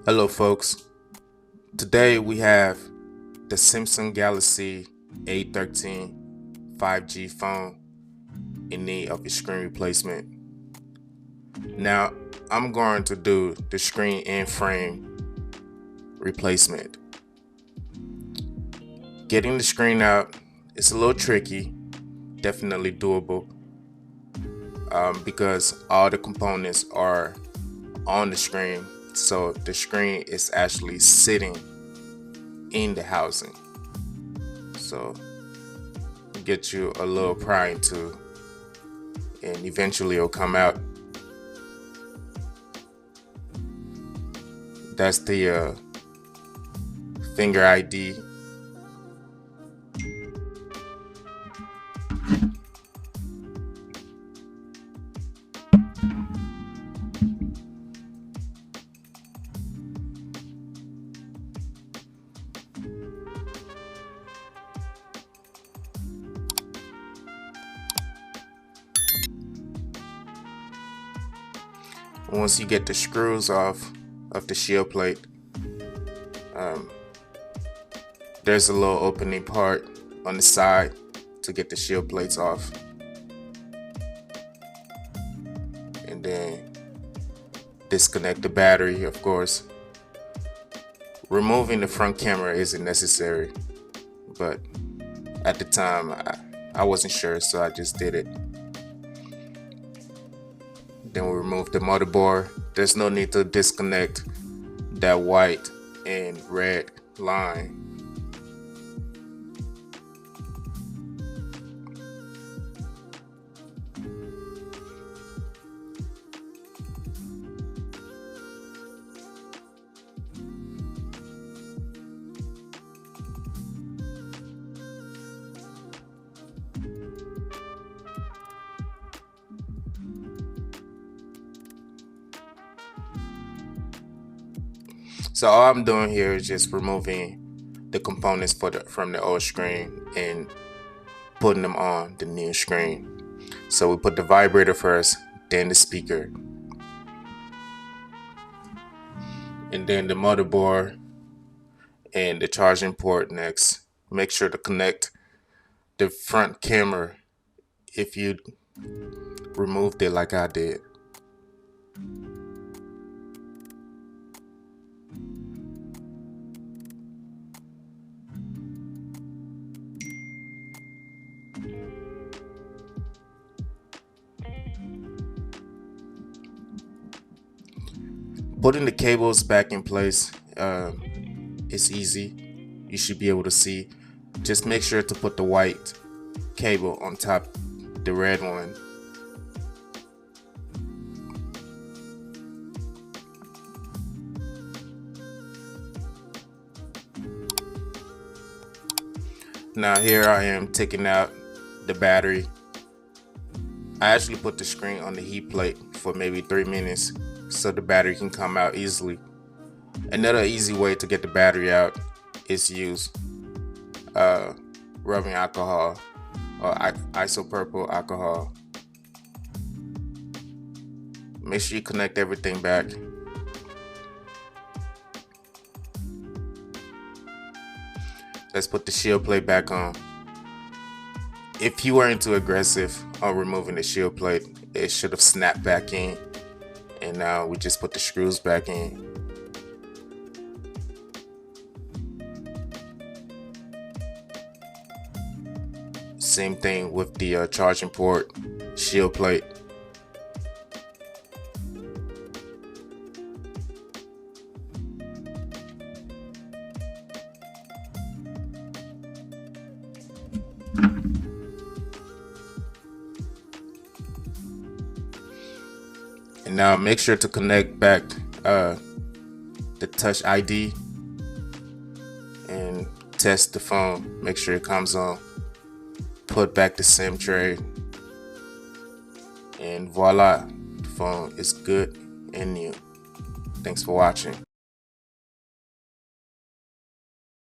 Hello folks, today we have the Samsung Galaxy A13 5G phone in need of a screen replacement. Now I'm going to do the screen and frame replacement. Getting the screen out is a little tricky, definitely doable because all the components are on the screen, so the screen is actually sitting in the housing. So get you a little prying to, and eventually it'll come out. That's the finger ID. Once you get the screws off of the shield plate, there's a little opening part on the side to get the shield plates off, and then disconnect the battery. Of course, removing the front camera isn't necessary, but at the time I wasn't sure, so I just did it. Then we remove the motherboard. There's no need to disconnect that white and red line. So all I'm doing here is just removing the components from the old screen and putting them on the new screen. So we put the vibrator first, then the speaker, and then the motherboard and the charging port next. Make sure to connect the front camera if you removed it like I did. Putting the cables back in place is easy. You should be able to see. Just make sure to put the white cable on top the red one. Now here I am taking out the battery. I actually put the screen on the heat plate for maybe 3 minutes so the battery can come out easily. Another easy way to get the battery out is use rubbing alcohol or isopropyl alcohol. Make sure you connect everything back. Let's put the shield plate back on. If you weren't too aggressive on removing the shield plate, it should have snapped back in. And now we just put the screws back in. Same thing with the charging port, shield plate. And now make sure to connect back the Touch ID and test the phone. Make sure it comes on. Put back the SIM tray, and voila, the phone is good and new. Thanks for watching.